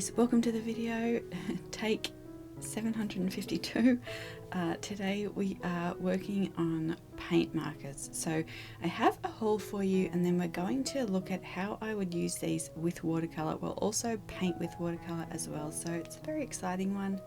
guys, welcome to the video. Take 752. Today we are working on paint markers. So I have a haul for you, and then we're going to look at how I would use these with watercolor. We'll also paint with watercolor as well, so it's a very exciting one.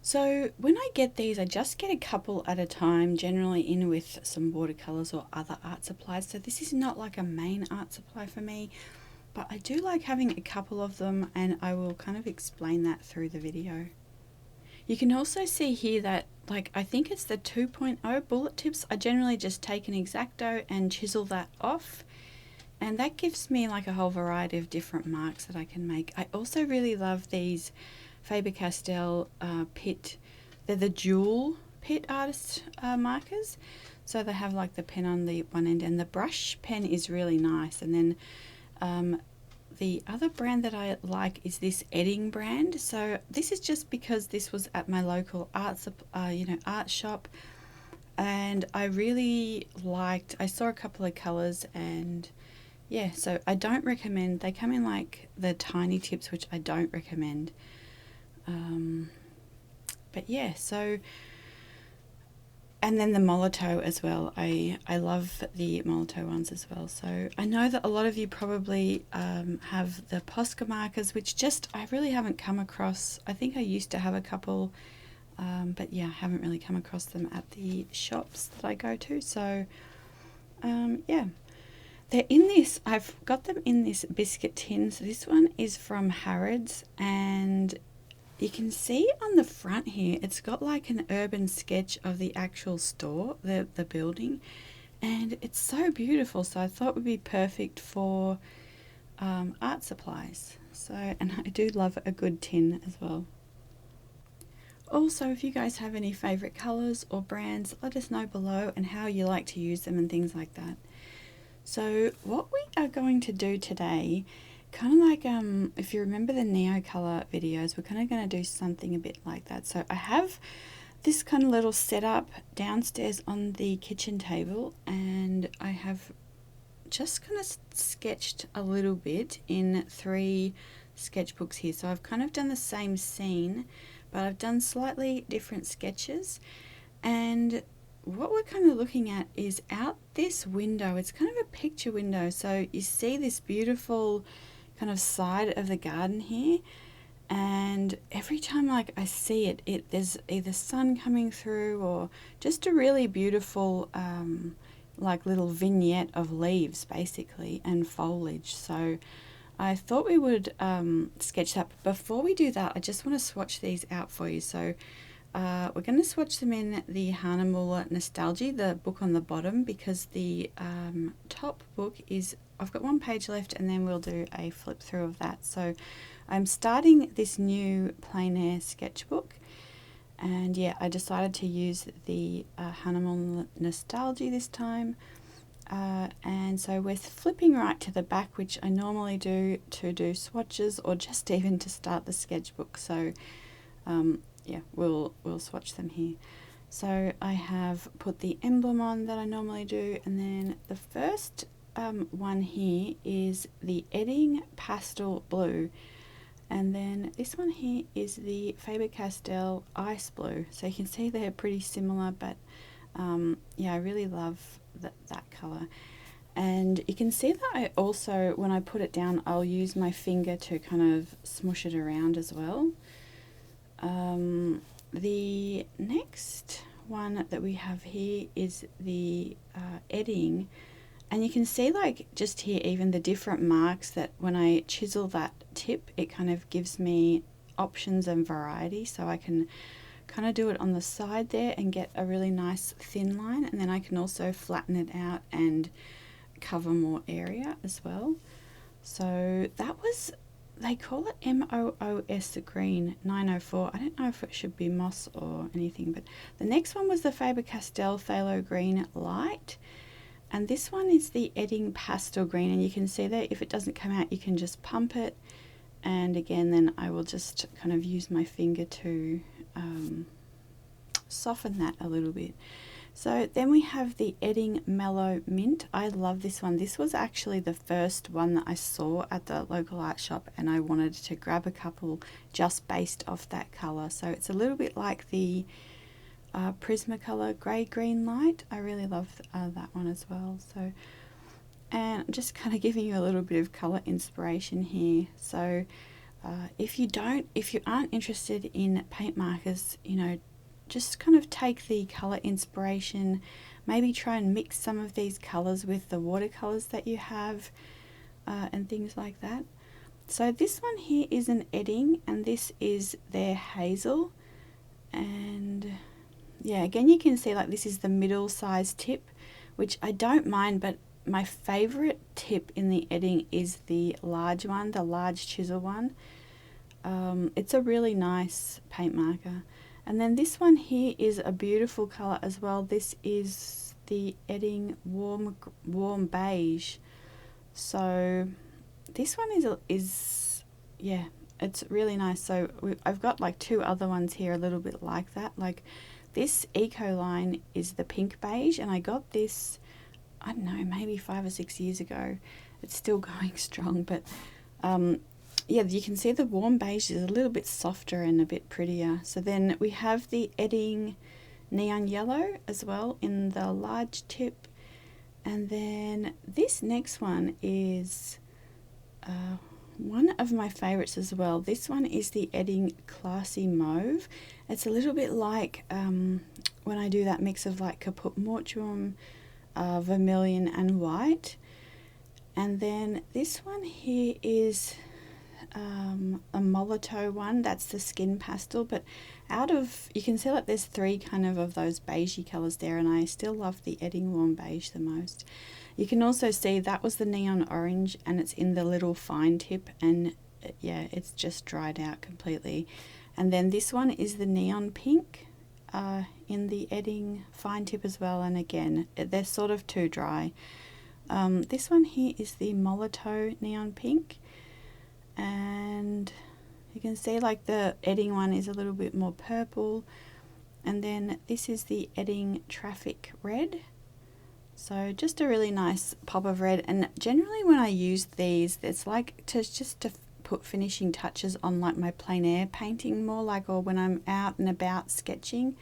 So when I get these, I just get a couple at a time, generally in with some watercolors or other art supplies. So this is not like a main art supply for me, but I do like having a couple of them, and I will kind of explain that through the video. You can also see here that, like, I think it's the 2.0 bullet tips. I generally just take an X-Acto and chisel that off, and that gives me like a whole variety of different marks that I can make. I also really love these Faber Castell pit. They're the dual pit artist markers, so they have like the pen on the one end, and the brush pen is really nice. And then the other brand that I like is this Edding brand. So this is just because this was at my local art shop, and I really liked, I saw a couple of colors, and yeah, so I don't recommend, they come in like the tiny tips, which I don't recommend. But yeah, so, and then the Molotow as well. I love the Molotow ones as well. So I know that a lot of you probably have the Posca markers, which just I really haven't come across. I think I used to have a couple, but yeah, I haven't really come across them at the shops that I go to. So yeah, they're in this, I've got them in this biscuit tin. So this one is from Harrods, and you can see on the front here, it's got like an urban sketch of the actual store, the building, and it's so beautiful. So I thought it would be perfect for art supplies. So, and I do love a good tin as well. Also, if you guys have any favorite colors or brands, let us know below, and how you like to use them and things like that. So what we are going to do today, kind of like if you remember the Neo color videos, we're kind of going to do something a bit like that. So I have this kind of little setup downstairs on the kitchen table, and I have just kind of sketched a little bit in 3 sketchbooks here. So I've kind of done the same scene, but I've done slightly different sketches. And what we're kind of looking at is out this window. It's kind of a picture window, so you see this beautiful kind of side of the garden here, and every time like I see it, there's either sun coming through or just a really beautiful like little vignette of leaves basically and foliage. So I thought we would sketch that. But before we do that, I just want to swatch these out for you. So we're going to swatch them in the Hahnemuller Nostalgie, the book on the bottom, because the top book is, I've got 1 page left, and then we'll do a flip through of that. So I'm starting this new plein air sketchbook, and yeah, I decided to use the Hahnemuller Nostalgie this time. And so we're flipping right to the back, which I normally do to do swatches or just even to start the sketchbook. So yeah, we'll swatch them here. So I have put the emblem on that I normally do, and then the first one here is the Edding Pastel Blue, and then this one here is the Faber Castell Ice Blue. So you can see they're pretty similar, but yeah, I really love that color. And you can see that I also, when I put it down, I'll use my finger to kind of smush it around as well. The next one that we have here is the Edding, and you can see like just here even the different marks that when I chisel that tip, it kind of gives me options and variety. So I can kind of do it on the side there and get a really nice thin line, and then I can also flatten it out and cover more area as well. So that was, they call it MOOS green 904. I don't know if it should be moss or anything, but the next one was the Faber Castell Phthalo Green Light, and this one is the Edding Pastel Green, and you can see that if it doesn't come out, you can just pump it, and again then I will just kind of use my finger to soften that a little bit. So then we have the Edding Mellow Mint. I love this one. This was actually the first one that I saw at the local art shop, and I wanted to grab a couple just based off that colour. So it's a little bit like the Prismacolor Grey Green Light. I really love that one as well. So, and I'm just kind of giving you a little bit of colour inspiration here. So if you aren't interested in paint markers, you know, just kind of take the colour inspiration, maybe try and mix some of these colours with the watercolours that you have and things like that. So this one here is an Edding, and this is their Hazel. And yeah, again, you can see like this is the middle size tip, which I don't mind, but my favourite tip in the Edding is the large one, the large chisel one. It's a really nice paint marker. And then this one here is a beautiful colour as well. This is the Edding warm beige. So this one is yeah, it's really nice. So I've got like two other ones here a little bit like that. Like this Eco line is the pink beige, and I got this, I don't know, maybe 5 or 6 years ago. It's still going strong, but yeah, you can see the warm beige is a little bit softer and a bit prettier. So then we have the Edding Neon Yellow as well in the large tip. And then this next one is one of my favorites as well. This one is the Edding Classy Mauve. It's a little bit like when I do that mix of like Caput Mortuum, vermilion and white. And then this one here is a Molotow one. That's the skin pastel, but you can see like there's three kind of those beigey colours there, and I still love the Edding Warm Beige the most. You can also see that was the neon orange, and it's in the little fine tip, and yeah, it's just dried out completely. And then this one is the neon pink in the Edding fine tip as well, and again, they're sort of too dry. This one here is the Molotow neon pink, and you can see like the Edding one is a little bit more purple. And then this is the Edding Traffic Red. So just a really nice pop of red. And generally when I use these, it's like just to put finishing touches on like my plein air painting more, like, or when I'm out and about sketching.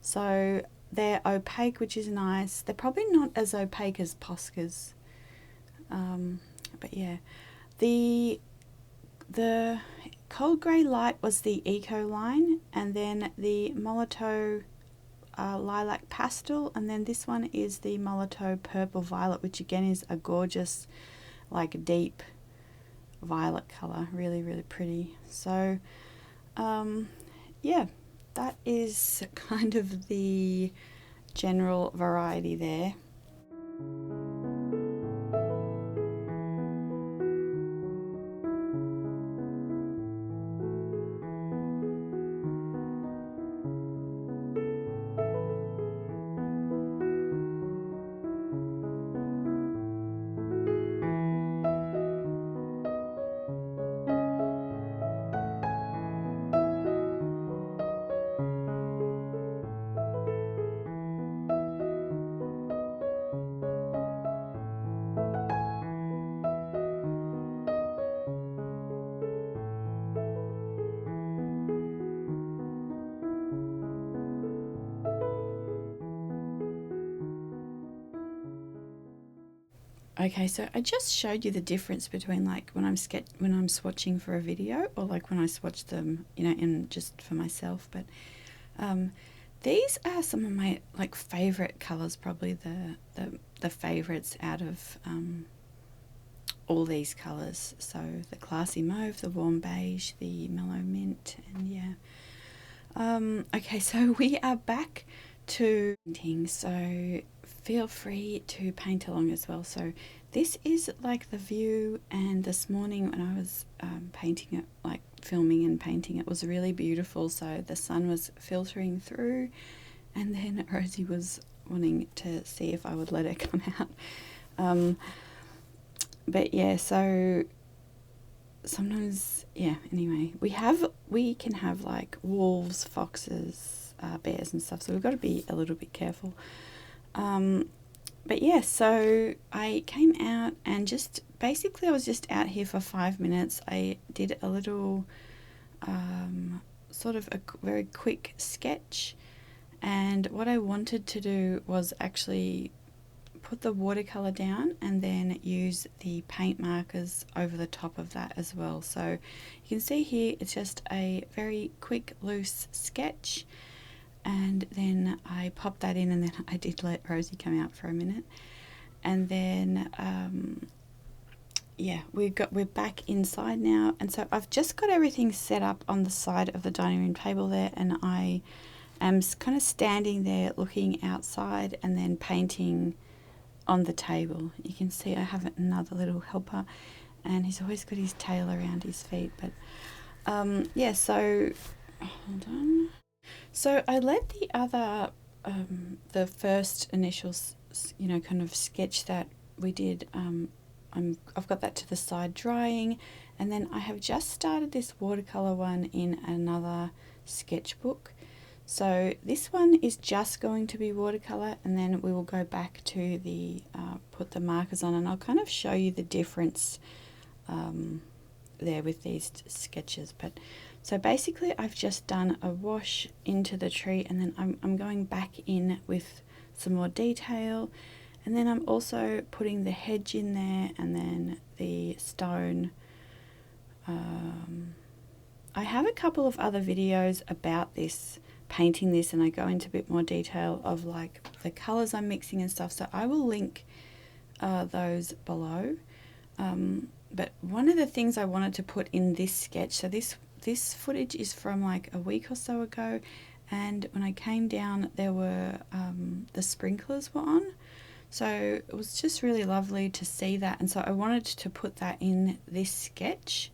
So they're opaque, which is nice. They're probably not as opaque as Posca's, but yeah. The Cold Grey Light was the Eco line, and then the Molotow Lilac Pastel, and then this one is the Molotow Purple Violet, which again is a gorgeous, like, deep violet colour. Really, really pretty. So, yeah, that is kind of the general variety there. Okay, so I just showed you the difference between like when I'm swatching for a video, or like when I swatch them, you know, in just for myself. But these are some of my like favorite colors, probably the favorites out of all these colors. So the Classy Mauve, the Warm Beige, the Mellow Mint, and yeah. Okay, so we are back to painting, so feel free to paint along as well. So this is like the view, and this morning when I was painting it, like filming and painting, it was really beautiful. So the sun was filtering through, and then Rosie was wanting to see if I would let her come out. But yeah, so sometimes, yeah, anyway, we can have like wolves, foxes, bears and stuff, so we've got to be a little bit careful. But yeah, so I came out and just basically I was just out here for 5 minutes. I did a little sort of a very quick sketch, and what I wanted to do was actually put the watercolor down and then use the paint markers over the top of that as well. So you can see here it's just a very quick loose sketch, and then I popped that in, and then I did let Rosie come out for a minute, and then yeah, we're back inside now. And so I've just got everything set up on the side of the dining room table there, and I am kind of standing there looking outside and then painting on the table. You can see I have another little helper, and he's always got his tail around his feet. But yeah, so hold on. So I let the other the first initial kind of sketch that we did, I've got that to the side drying, and then I have just started this watercolor one in another sketchbook. So this one is just going to be watercolor, and then we will go back to the put the markers on, and I'll kind of show you the difference there with these sketches. But so basically I've just done a wash into the tree, and then I'm going back in with some more detail, and then I'm also putting the hedge in there, and then the stone. I have a couple of other videos about this, painting this, and I go into a bit more detail of like the colors I'm mixing and stuff, so I will link those below. But one of the things I wanted to put in this sketch, so this footage is from like a week or so ago, and when I came down there were the sprinklers were on, so it was just really lovely to see that, and so I wanted to put that in this sketch.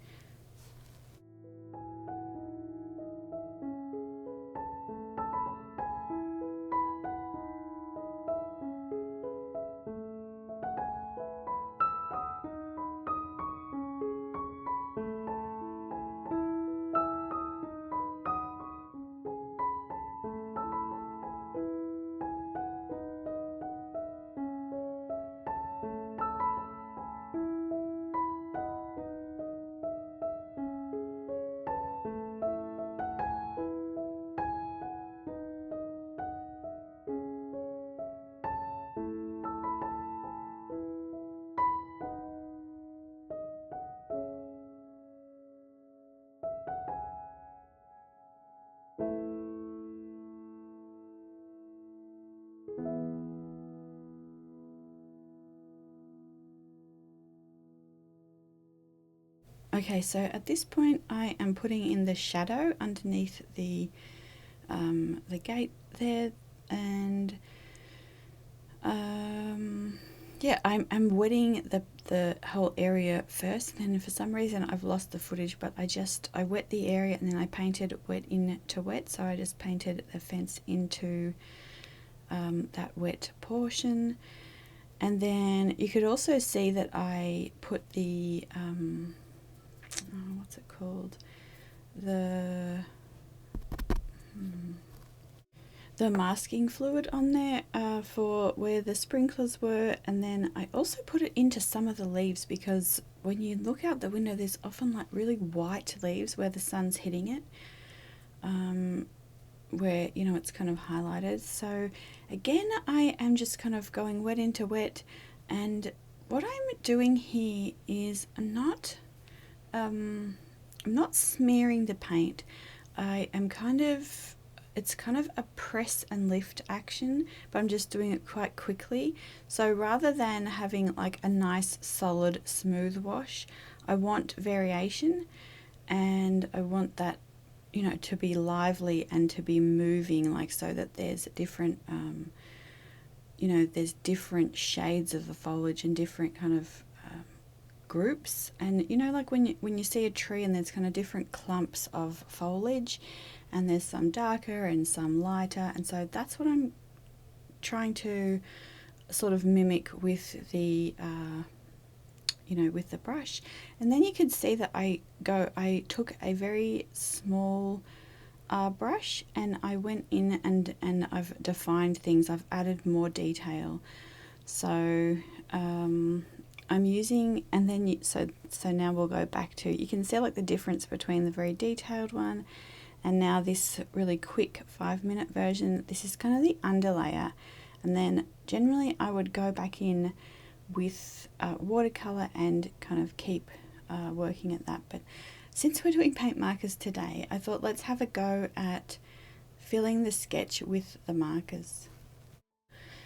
Okay, so at this point I am putting in the shadow underneath the gate there, and yeah, I'm wetting the whole area first, and then for some reason I've lost the footage, but I wet the area and then I painted wet into wet, so I just painted the fence into that wet portion. And then you could also see that I put the what's it called, the masking fluid on there for where the sprinklers were, and then I also put it into some of the leaves, because when you look out the window there's often like really white leaves where the sun's hitting it, where it's kind of highlighted. So again, I am just kind of going wet into wet, and what I'm doing here is I'm not smearing the paint. I am it's kind of a press and lift action, but I'm just doing it quite quickly. So rather than having like a nice solid smooth wash, I want variation, and I want that to be lively and to be moving, like so that there's different there's different shades of the foliage and different kind of groups. And like when you see a tree and there's kind of different clumps of foliage, and there's some darker and some lighter, and so that's what I'm trying to sort of mimic with the with the brush. And then you could see that I took a very small brush, and I went in and I've defined things. I've added more detail. So I'm using, and then so now we'll go back to, you can see like the difference between the very detailed one and now this really quick 5-minute version. This is kind of the underlayer, and then generally I would go back in with watercolor and kind of keep working at that. But since we're doing paint markers today, I thought let's have a go at filling the sketch with the markers.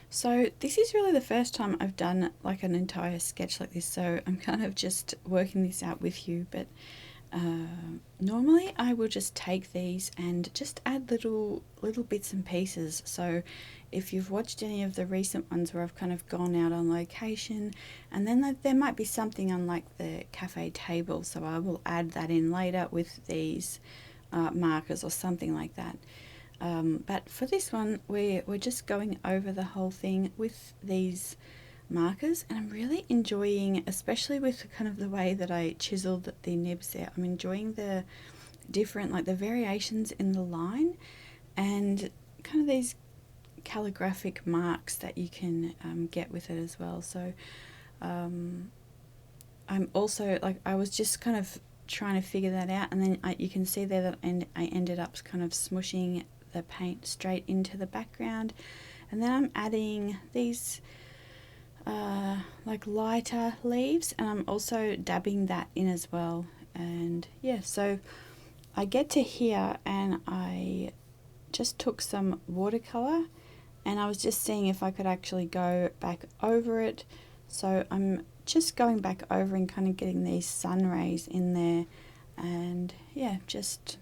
So this is really the first time I've done like an entire sketch like this, so I'm kind of just working this out with you. But normally I will just take these and just add little bits and pieces. So if you've watched any of the recent ones where I've kind of gone out on location, and then there might be something on like the cafe table, so I will add that in later with these markers or something like that. But for this one, we're just going over the whole thing with these markers, and I'm really enjoying, especially with kind of the way that I chiseled the nibs there, I'm enjoying the different, like the variations in the line and kind of these calligraphic marks that you can get with it as well. So I'm also like, I was just kind of trying to figure that out, and then you can see there that I ended up kind of smushing the paint straight into the background, and then I'm adding these like lighter leaves, and I'm also dabbing that in as well. And yeah, so I get to here and I just took some watercolor and I was just seeing if I could actually go back over it. So I'm just going back over and kind of getting these sun rays in there, and yeah, just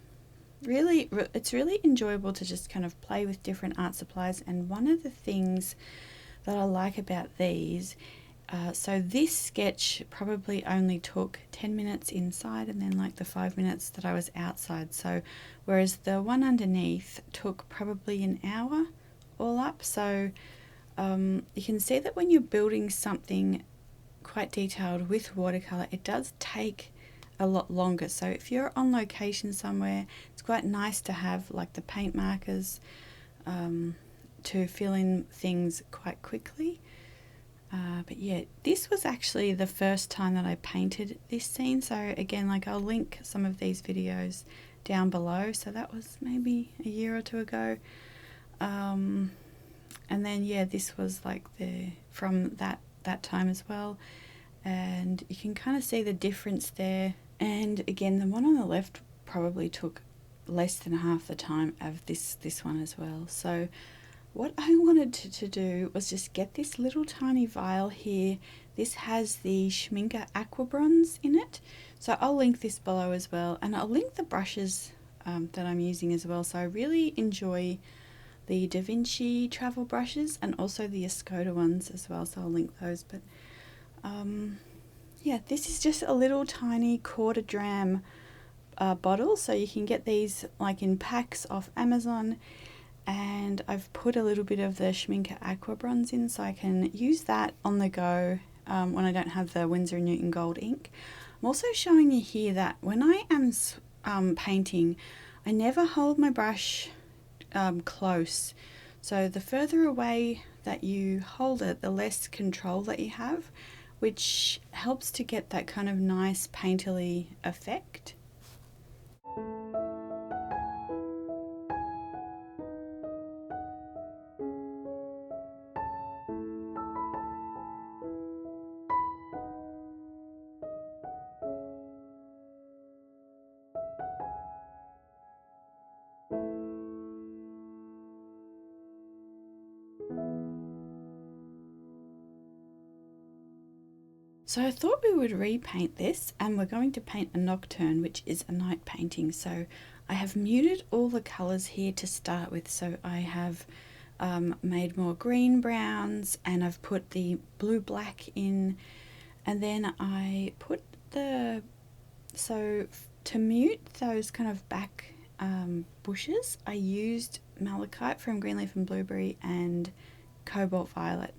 really, it's really enjoyable to just kind of play with different art supplies. And one of the things that I like about these, so this sketch probably only took 10 minutes inside and then like the 5 minutes that I was outside. So whereas the one underneath took probably an hour all up. So you can see that when you're building something quite detailed with watercolor, it does take a lot longer. So if you're on location somewhere, it's quite nice to have like the paint markers to fill in things quite quickly. But yeah, this was actually the first time that I painted this scene. So again, like I'll link some of these videos down below. So that was maybe a year or two ago. And then yeah, this was like from that time as well. And you can kind of see the difference there. And again, the one on the left probably took less than half the time of this one as well. So what I wanted to do was just get this little tiny vial here. This has the Schmincke Aqua bronze in it. So I'll link this below as well. And I'll link the brushes that I'm using as well. So I really enjoy the Da Vinci travel brushes and also the Escoda ones as well. So I'll link those. But yeah, this is just a little tiny quarter dram bottle. So you can get these like in packs off Amazon. And I've put a little bit of the Schmincke Aqua bronze in, so I can use that on the go when I don't have the Winsor & Newton gold ink. I'm also showing you here that when I am painting, I never hold my brush close. So the further away that you hold it, the less control that you have, which helps to get that kind of nice painterly effect. So I thought we would repaint this, and we're going to paint a nocturne, which is a night painting. So I have muted all the colours here to start with. So I have made more green browns, and I've put the blue black in, and then I put so to mute those kind of back bushes, I used malachite from Greenleaf and Blueberry and Cobalt Violet.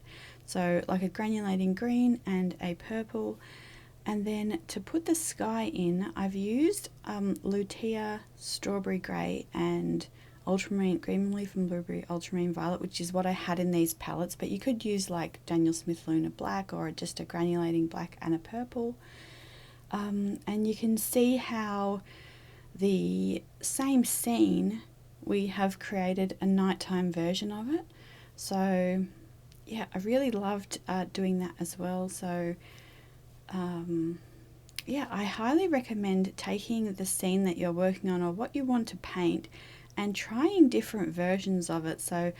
So like a granulating green and a purple, And then to put the sky in, I've used Lutea Strawberry Grey and Ultramarine Green Leaf and Blueberry Ultramarine Violet, which is what I had in these palettes, but you could use like Daniel Smith Luna Black or just a granulating black and a purple. And you can see how the same scene, we have created a nighttime version of it. So yeah, I really loved doing that as well. So yeah, I highly recommend taking the scene that you're working on or what you want to paint and trying different versions of it. So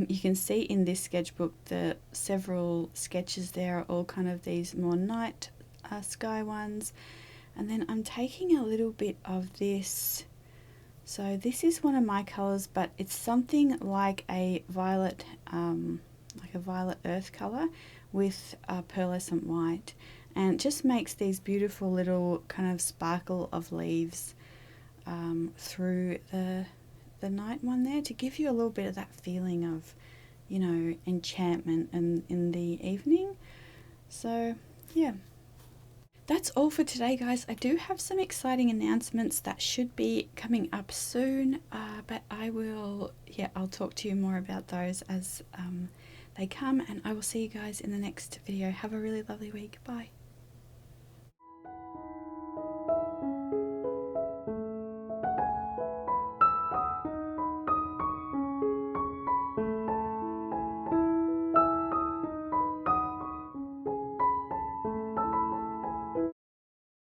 you can see in this sketchbook the several sketches there are all kind of these more night sky ones. And then I'm taking a little bit of this. So this is one of my colors, but it's something like a violet earth color with a pearlescent white, and it just makes these beautiful little kind of sparkle of leaves through the night one there, to give you a little bit of that feeling of, you know, enchantment and in the evening. So yeah, that's all for today, guys. I do have some exciting announcements that should be coming up soon, but I'll talk to you more about those as they come, and I will see you guys in the next video. Have a really lovely week. Bye.